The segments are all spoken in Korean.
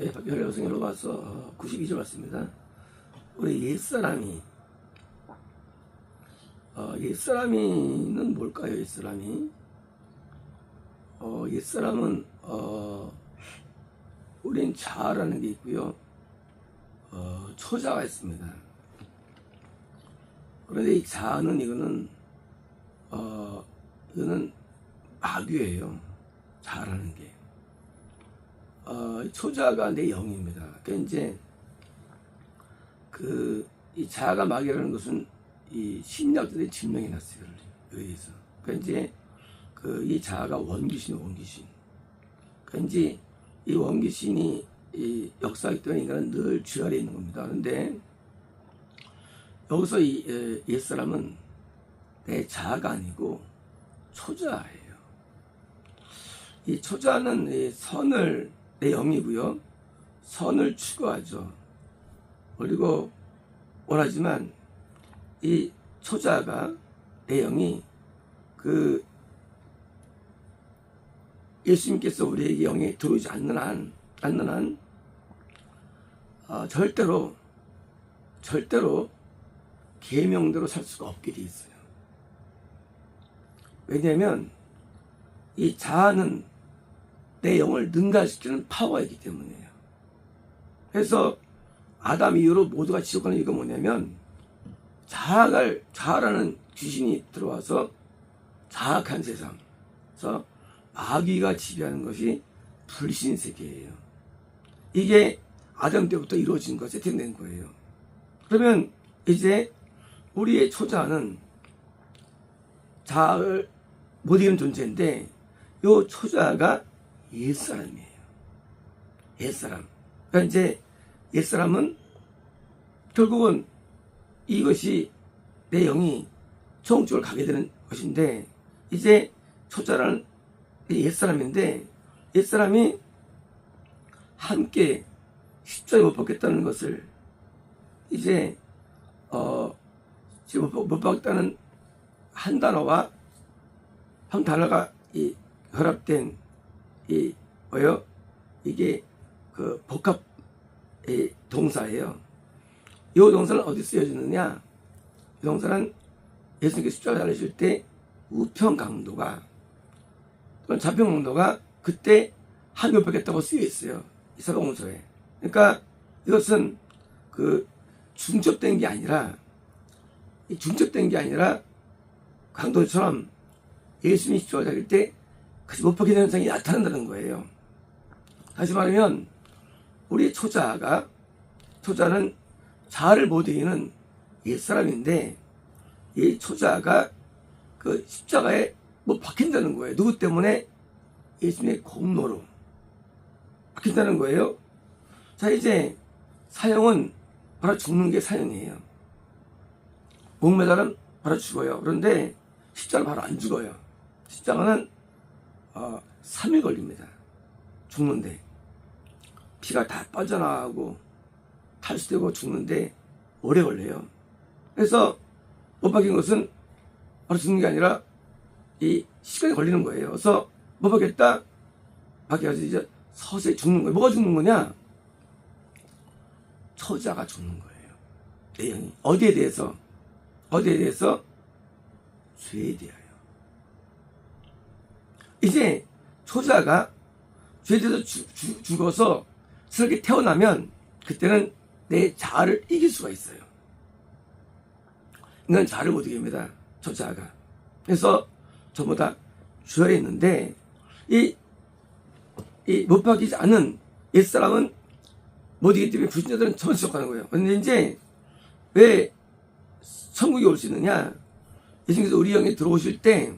박열의 여성으로 와서 92절 맞습니다. 우리 옛사람이는 뭘까요? 옛사람은 우린 자아라는 게 있고요, 초자가 있습니다. 그런데 이 자아는 이거는 마귀예요. 자아라는 게. 초자가 내 영입니다. 그러니까 이제 이 자아가 마귀라는 것은 이 신약들의 증명해 놨어요. 여기에 대해서. 그러니까 이제 이 자아가 원귀신이에요, 원귀신. 그러니까 이제 이 원귀신이 이 역사하기 때문에 인간은 늘 죄 아래에 있는 겁니다. 그런데 여기서 이 옛사람은 내 자아가 아니고 초자예요. 이 초자는 이 선을 내 영이고요, 선을 추구하죠. 그리고 원하지만 이 초자가 내 영이 예수님께서 우리에게 영에 들어오지 않는 한 절대로 계명대로 살 수가 없게 돼 있어요. 왜냐하면 이 자아는 내 영을 능가시키는 파워이기 때문이에요. 그래서 아담 이후로 모두가 지옥하는 이유가 뭐냐면 자아라는 귀신이 들어와서 자악한 세상에서 마귀가 지배하는 것이 불신 세계예요. 이게 아담 때부터 이루어진 거, 세팅된 거예요. 그러면 이제 우리의 초자는 자아를 못 이기는 존재인데, 이 초자가 옛사람이에요. 옛사람. 그러니까 이제 옛사람은 결국은 이것이 내 영이 천국을 가게 되는 것인데, 이제 초자라는 옛사람인데, 옛사람이 함께 십자가에 못 박겠다는 것을 이제 지금 못 박겠다는 한 단어와 한 단어가 결합된 이게 복합의 동사예요. 이 동사는 어디 쓰여지느냐? 이 동사는 예수님께서 십자가에 달리실 때 우편 강도가 또는 좌편 강도가 그때 한 못 박겠다고 쓰여 있어요. 이사가문서에. 그러니까 이것은 중첩된 게 아니라 강도처럼 예수님이 십자가에 달릴 때 같이 못 박히는 현상이 나타난다는 거예요. 다시 말하면 우리 초자는 자아를 못 이기는 옛사람인데, 이 초자가 십자가에 못 박힌다는 거예요. 누구 때문에? 예수님의 공로로 박힌다는 거예요. 자, 이제 사형은 바로 죽는 게 사형이에요. 목매달은 바로 죽어요. 그런데 십자가는 바로 안 죽어요. 십자가는 3일 걸립니다. 죽는데. 피가 다 빠져나가고 탈수되고 죽는데 오래 걸려요. 그래서 못 박힌 것은 바로 죽는 게 아니라 이 시간이 걸리는 거예요. 그래서 못 박혔다 박혀서 이제 서서히 죽는 거예요. 뭐가 죽는 거냐? 초자가 죽는 거예요. 내 영이. 어디에 대해서? 죄에 대하여. 이제 초자가 죄에 대해서 죽어서 스스로 태어나면 그때는 내 자아를 이길 수가 있어요. 인간은 자아를 못 이깁니다. 초자가. 그래서 전부 다 죄 아래 있는데, 이 못 박히지 않은 옛사람은 못 이기기 때문에 불신자들은 전부 지옥가는 거예요. 그런데 이제 왜 천국에 올 수 있느냐? 예수님께서 우리 영에 들어오실 때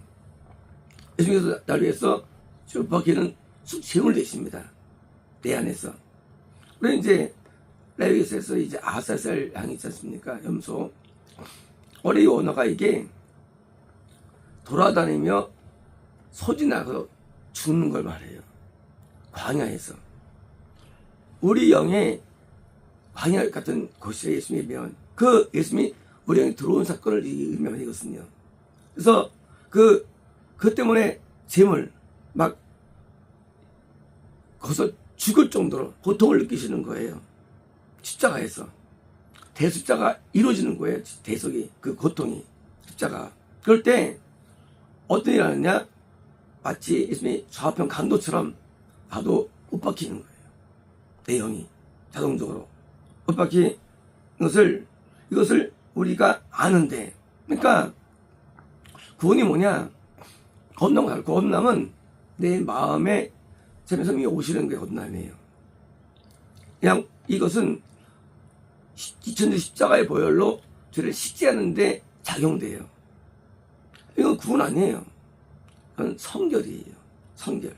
예수님께서 나를 위해서 못 박히는 제물 되십니다. 내 안에서. 그래 이제 레위기서에서 이제 아사셀 양이 있지 않습니까? 염소. 어레이 언어가 이게 돌아다니며 소진하고 죽는 걸 말해요. 광야에서. 우리 영에 광야 같은 곳이 예수님이면 예수님이 우리 영에 들어온 사건을 의미하는 이거거든요. 그래서 그 때문에 재물 막 거기서 죽을 정도로 고통을 느끼시는 거예요. 십자가에서. 대십자가 이루어지는 거예요. 대속이, 그 고통이. 십자가. 그럴 때 어떤 일을 하느냐? 마치 예수님이 좌우편 강도처럼 나도 못 박히는 거예요. 내 영이 자동적으로 못 박히는 이것을 우리가 아는데, 그러니까 구원이 뭐냐? 거듭남은 거듭남은 내 마음에 제 성령이 오시는 게 거듭남이에요. 그냥 이것은 2000년 십자가의 보혈로 죄를 씻지 않는데 작용돼요. 이건 구원 아니에요. 그건 성결이에요. 성결.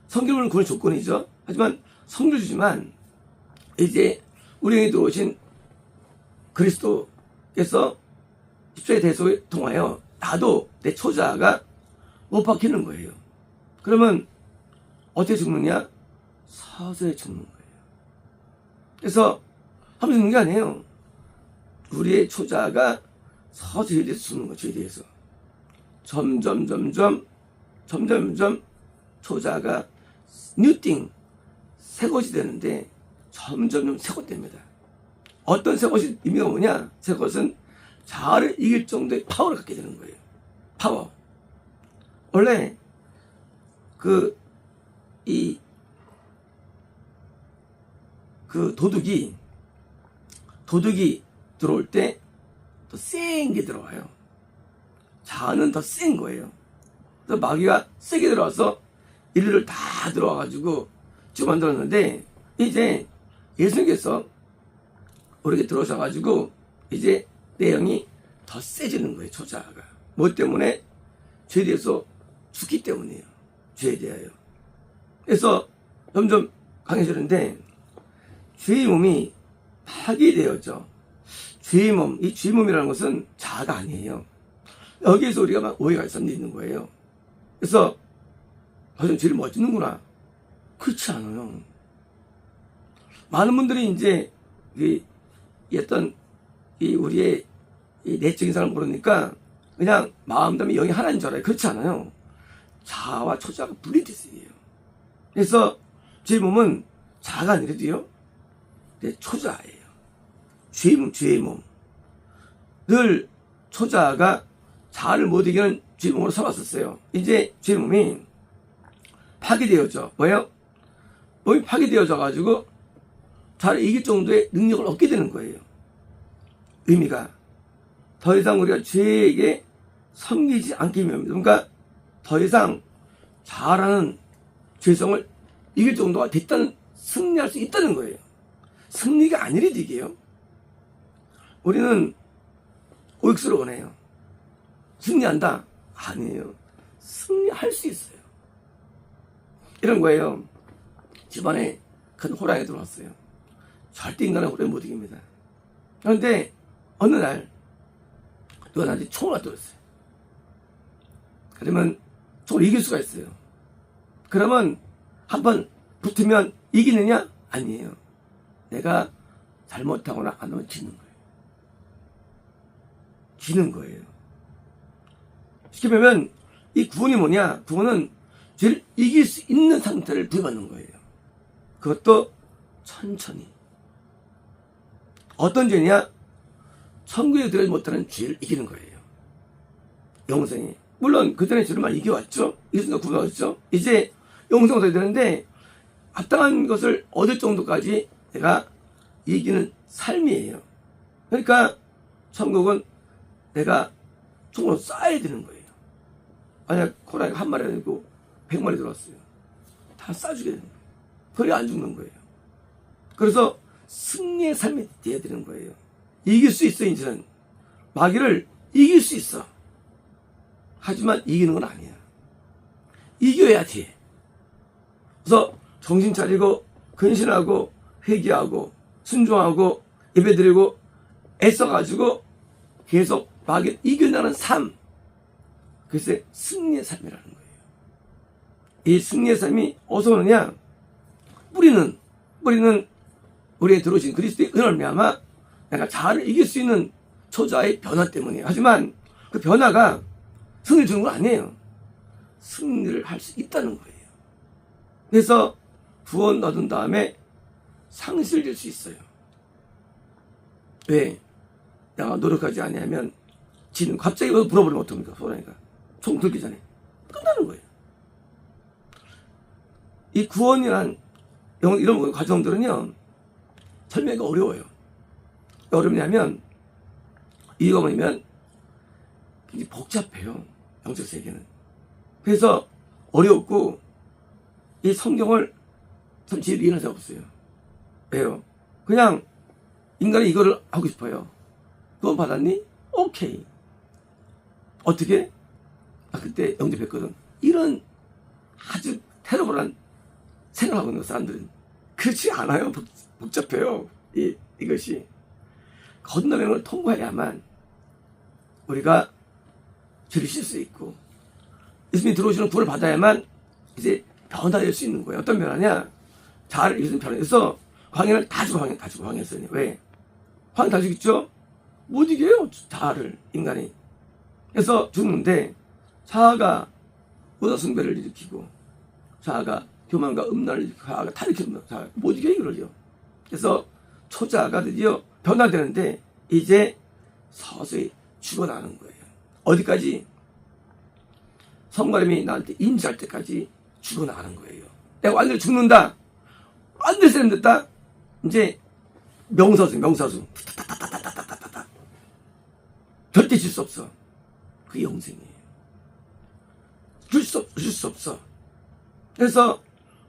성결은 구원의 조건이죠. 하지만 성결주지만 이제 우리에게 들어오신 그리스도께서 십자가의 대속을 통하여 나도 내 초자가 못 박히는 거예요. 그러면 어떻게 죽느냐? 서서히 죽는 거예요. 그래서 하면 죽는 게 아니에요. 우리의 초자가 서서히 대해서 죽는 거예요. 죄에 대해서. 점점 초자가 뉴띵, 새 것이 되는데 점점 새 것 됩니다. 어떤 새 것이 의미가 뭐냐? 새 것은 자아를 이길 정도의 파워를 갖게 되는 거예요. 파워. 원래 그 도둑이 들어올 때 더 센 게 들어와요. 자아는 더 센 거예요. 그래서 마귀가 세게 들어와서 인류를 다 들어와가지고 지금 만들었는데, 이제 예수님께서 우리에게 들어오셔가지고 이제 내용이 더 세지는 거예요. 초자아가. 뭐 때문에? 죄에 대해서 죽기 때문이에요. 죄에 대하여. 그래서 점점 강해지는데, 죄의 몸이 파괴되어져. 죄의 몸, 이 죄의 몸이라는 것은 자아가 아니에요. 여기에서 우리가 막 오해가 있는 거예요. 그래서 저는 죄를 못 짓는구나. 그렇지 않아요. 많은 분들이 이제 우리의 내적인 사람을 모르니까 그냥 마음 다음에 영이 하나인 줄 알아요. 그렇지 않아요. 자아와 초자가 분리돼 있어요. 그래서 죄의 몸은 자아가 아니라도요, 초자예요. 죄의 몸. 늘 초자가 자아를 못 이기는 죄의 몸으로 살았었어요. 이제 죄의 몸이 파괴되어져. 뭐예요? 몸이 파괴되어져가지고 자아를 이길 정도의 능력을 얻게 되는 거예요. 의미가. 더 이상 우리가 죄에게 섬기지 않게 됩니다. 그러니까 더 이상 자아라는 죄성을 이길 정도가 됐다는, 승리할 수 있다는 거예요. 승리가 아니래도 이게요. 우리는 오익수를 원해요. 승리한다? 아니에요. 승리할 수 있어요. 이런 거예요. 집안에 큰 호랑이 들어왔어요. 절대 인간은 호랑이 못 이깁니다. 그런데 어느 날 누가 나한테 총을 갖다 줬어요. 그러면 총을 이길 수가 있어요. 그러면 한번 붙으면 이기느냐? 아니에요. 내가 잘못하거나 안 하면 지는 거예요. 지는 거예요. 쉽게 보면 이 구원이 뭐냐? 구원은 죄를 이길 수 있는 상태를 부여받는 거예요. 그것도 천천히. 어떤 죄냐? 천국에 들어가지 못하는 죄를 이기는 거예요. 영생이. 물론 그전에 죄를 많이 이겨왔죠. 이순간 구원하셨죠. 이제 영생을 얻어야 되는데 합당한 것을 얻을 정도까지 내가 이기는 삶이에요. 그러니까 천국은 내가 총으로 쏴야 되는 거예요. 만약 호랑이가 한 마리 아니고 100마리 들어왔어요. 다 쏴주게 되는 거예요. 그래 안 죽는 거예요. 그래서 승리의 삶이 돼야 되는 거예요. 이길 수 있어. 이제는 마귀를 이길 수 있어. 하지만 이기는 건 아니야. 이겨야 돼. 그래서 정신 차리고 근신하고 회개하고 순종하고 예배드리고 애써가지고 계속 마귀를 이겨나가는 삶. 그것이 승리의 삶이라는 거예요. 이 승리의 삶이 어디서 오느냐? 뿌리는 우리에 들어오신 그리스도의 은혜를 말미암아 내가 자아를 이길 수 있는 초자의 변화 때문이에요. 하지만 그 변화가 승리를 주는 건 아니에요. 승리를 할 수 있다는 거예요. 그래서 구원 얻은 다음에 상실될 수 있어요. 왜? 내가 노력하지 아니하면 지는 갑자기 물어버리면 어떡합니까? 소라니까 총 들기 전에 끝나는 거예요. 이 구원이란 이런 과정들은요 설명이 어려워요. 왜 어렵냐면 이유가 뭐냐면 굉장히 복잡해요. 영적 세계는. 그래서 어렵고 이 성경을 참 제일 이해하는 사람 없어요. 왜요? 그냥 인간이 이거를 하고 싶어요. 구원 받았니? 오케이. 어떻게? 그때 영접했거든. 이런 아주 테러블한 생각을 하고 있는 사람들은 그렇지 않아요. 복잡해요. 이것이 건너면을 통과해야만 우리가 죄를 씻을 수 있고 예수님이 들어오시는 구원을 받아야만 이제 변화될 수 있는 거예요. 어떤 변화냐? 자아를 이기는 변화해서 광야를 다 주고 광야했어요. 왜? 광야 다 죽였죠? 못 이겨요. 자아를 인간이. 그래서 죽는데 자아가 의사숭배를 일으키고 자아가 교만과 음란을 일으키고 자아가 다 일으키면 자아가 못 이겨요. 이걸요. 그래서 초자아가 드디어 변화되는데 이제 서서히 죽어나가는 거예요. 어디까지? 성가림이 나한테 임시할 때까지 죽어나가는 거예요. 내가 완전히 죽는다. 완전히 세련 됐다. 이제 명사수. 타타타타타타타타. 절대 질 수 없어. 그게 영생이에요. 줄 수 없어. 그래서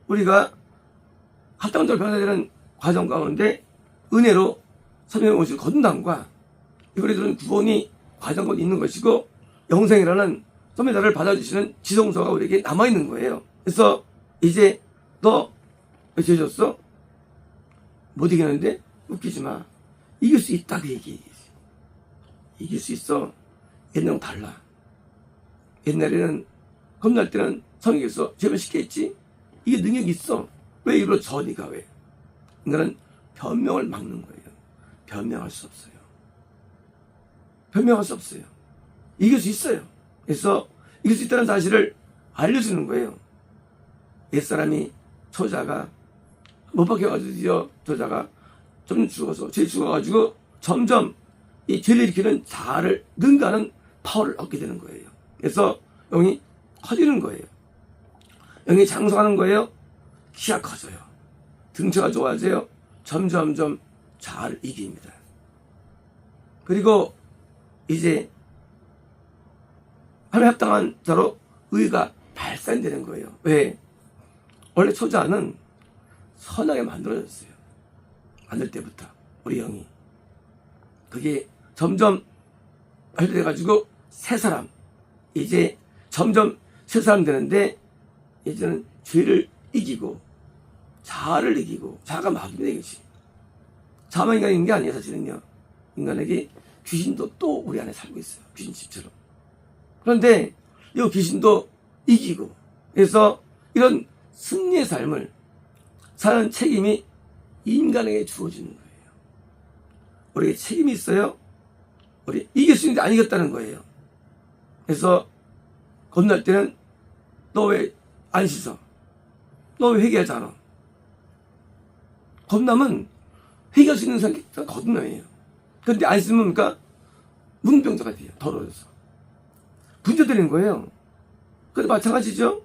우리가 합당적으로 변화되는 과정 가운데 은혜로 성령의 오실 건담과 이거들은 구원이 과정 가운데 있는 것이고 영생이라는 선배자를 받아주시는 지성소가 우리에게 남아있는 거예요. 그래서 이제 너 왜 죄졌어? 못 이기는데? 웃기지 마. 이길 수 있다 그 얘기지. 이길 수 있어. 옛날랑 달라. 옛날에는 겁날 때는 성에게서 죄를 쉽게 했지. 이게 능력이 있어. 왜 이리로 져 니가 왜? 인간은 변명을 막는 거예요. 변명할 수 없어요. 변명할 수 없어요. 이길 수 있어요. 그래서 이길 수 있다는 사실을 알려주는 거예요. 옛사람이 초자가 못 박혀가지고 저자가 좀 죽어서 죄 죽어가지고 점점 이 죄를 일으키는 자아를 능가하는 파워를 얻게 되는 거예요. 그래서 영이 커지는 거예요. 영이 장성하는 거예요. 키가 커져요. 등치가 좋아져요. 점점점 자아를 이깁니다. 그리고 이제 하나님 합당한 자로 의가 발산되는 거예요. 왜? 원래 초자는 선하게 만들어졌어요. 만들 때부터 우리 영이. 그게 점점 발전돼가지고 새 사람. 이제 점점 새 사람 되는데 이제는 죄를 이기고 자아를 이기고 자아가 막입니다. 이것이. 자아만 인간이 있는 게 아니에요. 사실은요. 인간에게 귀신도 또 우리 안에 살고 있어요. 귀신 집처럼. 그런데 이 귀신도 이기고 그래서 이런 승리의 삶을 사는 책임이 인간에게 주어지는 거예요. 우리에게 책임이 있어요. 우리 이길 수 있는데 안 이겼다는 거예요. 그래서 겁날 때는 너 왜 안 씻어? 너 왜 회개하지 않아? 겁남은 회개할 수 있는 사람이 겁남이에요. 그런데 안 씻으면 뭡니까? 문병자가 돼요. 더러워져서. 분조되는 거예요. 근데 마찬가지죠.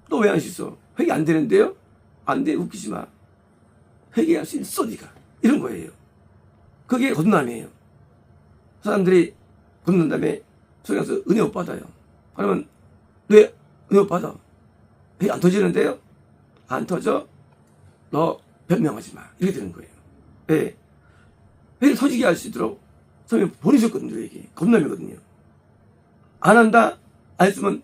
너 왜 안 씻어? 회개 안 되는데요? 안 돼. 웃기지 마. 회개할 수 있어 네가. 이런 거예요. 그게 거듭남이에요. 사람들이 걷는 다음에 소리 나서 은혜 못 받아요. 그러면 왜 은혜 못 받아? 회개 안 터지는데요? 안 터져? 너 변명하지 마. 이렇게 되는 거예요. 왜? 회개 터지게 할 수 있도록 성령이 보내셨거든요. 이게 거듭남이거든요. 안 한다? 안 했으면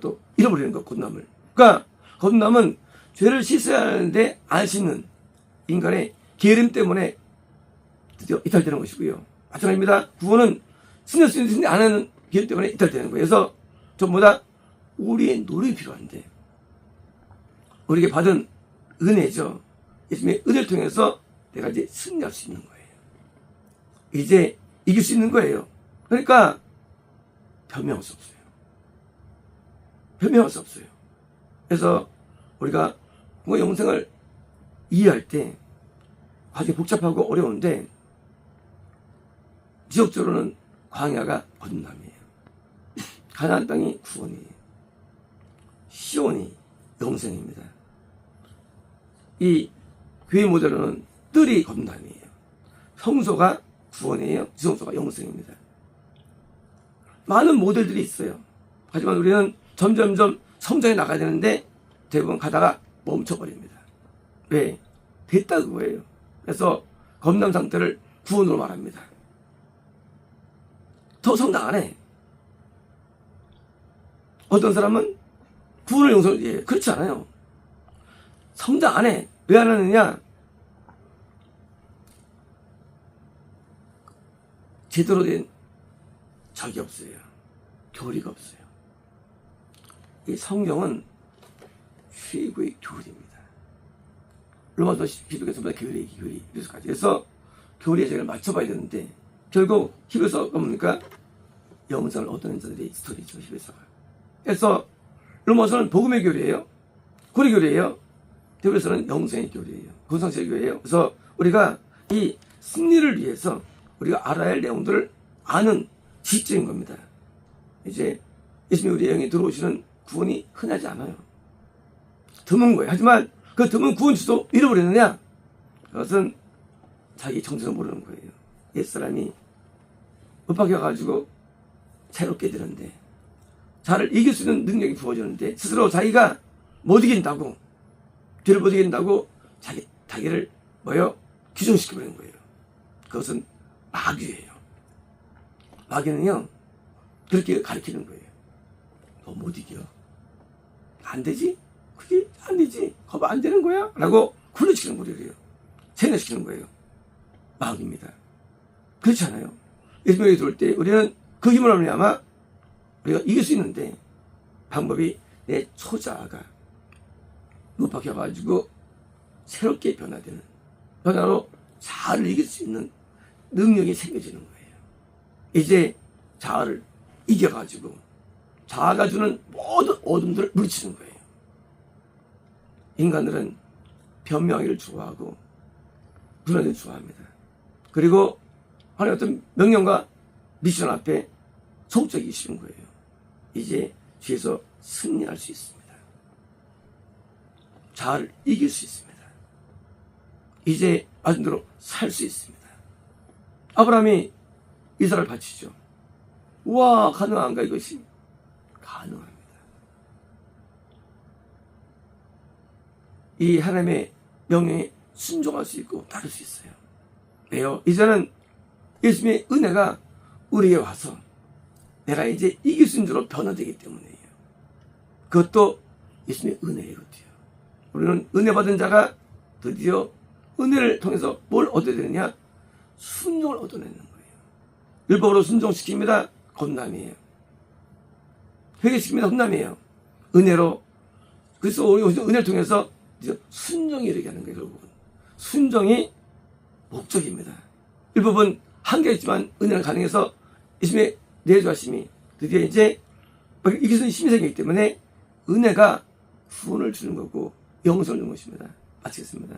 또 잃어버리는 거, 거듭남을. 그러니까 거듭남은 죄를 씻어야 하는데 안 씻는 인간의 게으름 때문에 드디어 이탈되는 것이고요. 마찬가지입니다. 구원은 신경 쓰는데 안 하는 게으름 때문에 이탈되는 거예요. 그래서 전부 다 우리의 노력이 필요한데 우리에게 받은 은혜죠. 예수님의 은혜를 통해서 내가 이제 승리할 수 있는 거예요. 이제 이길 수 있는 거예요. 그러니까 변명할 수 없어요. 변명할 수 없어요. 그래서 우리가 구원과 영생을 이해할 때 아주 복잡하고 어려운데, 지역적으로는 광야가 거듭남이에요. 가나안 땅이 구원이에요. 시온이 영생입니다. 이 교회 모델로는 뜰이 거듭남이에요. 성소가 구원이에요. 지성소가 영생입니다. 많은 모델들이 있어요. 하지만 우리는 점점점 성장해 나가야 되는데 대부분 가다가 멈춰버립니다. 왜? 됐다 그거예요. 그래서 거듭남 상태를 구원으로 말합니다. 더 성장 안 해. 어떤 사람은 구원을 용서를, 예, 그렇지 않아요. 성장 안 해. 왜 안 하느냐? 제대로 된 적이 없어요. 교리가 없어요. 이 성경은 최고의 교리입니다. 로마서 히브리서보다 교리, 히브리서까지. 그래서 교리에 저희를 맞춰봐야 되는데, 결국 히브리서가 뭡니까? 영생을 얻는 자들의 스토리죠, 히브리서가. 그래서 로마서는 복음의 교리예요. 고리 교리예요. 히브리서는 영생의 교리예요. 건성체의 교리예요. 그래서 우리가 이 승리를 위해서 우리가 알아야 할 내용들을 아는 지식적인 겁니다. 이제 예수님이 우리 영에 들어오시는 구원이 흔하지 않아요. 드문 거예요. 하지만 그 드문 구원 주소 잃어버렸느냐? 그것은 자기 정체를 모르는 거예요. 옛사람이 못 박혀가지고 새롭게 되는데, 자를 이길 수 있는 능력이 부어지는데 스스로 자기가 못 이긴다고, 뒤를 못 이긴다고 자기를 규정시켜버리는 거예요. 그것은 마귀예요. 마귀는요, 그렇게 가르치는 거예요. 너 못 이겨. 안 되지? 그게 안 되지. 거봐, 안 되는 거야? 라고 굴려치는 거예요. 세뇌시키는 거예요. 마귀입니다. 그렇지 않아요. 예수님이 들어올 때 우리는 그 힘을 하면 우리가 이길 수 있는데, 방법이 내 초자아가 못 박혀가지고 새롭게 변화되는, 변화로 자아를 이길 수 있는 능력이 생겨지는 거예요. 이제 자아를 이겨가지고 자아가 주는 모든 어둠들을 물리치는 거예요. 인간들은 변명하기를 좋아하고 불안을 좋아합니다. 그리고 하나의 어떤 명령과 미션 앞에 소극적이기 싫은 거예요. 이제 뒤에서 승리할 수 있습니다. 자아를 이길 수 있습니다. 이제 말씀대로 살 수 있습니다. 아브라함이 이삭을 바치죠. 우와, 가능한가 이것이? 가능합니다. 이 하나님의 명령에 순종할 수 있고 따를 수 있어요. 왜요? 이제는 예수님의 은혜가 우리에게 와서 내가 이제 이길 수 있는 줄로 변화되기 때문이에요. 그것도 예수님의 은혜이거든요. 우리는 은혜 받은 자가 드디어 은혜를 통해서 뭘 얻어야 되느냐? 순종을 얻어내는 거예요. 율법으로 순종시킵니다. 겁남이에요. 회개시킵니다. 혼남이에요. 은혜로, 그래서 은혜를 통해서 순종이 이르게 하는 거예요. 결국은 순종이 목적입니다. 율법은 한계가 있지만 은혜는 가능해서 예수님의 내조하심이 드디어 이제 이게 힘이 생기기 때문에 은혜가 구원을 주는 거고 영생을 주는 것입니다. 마치겠습니다.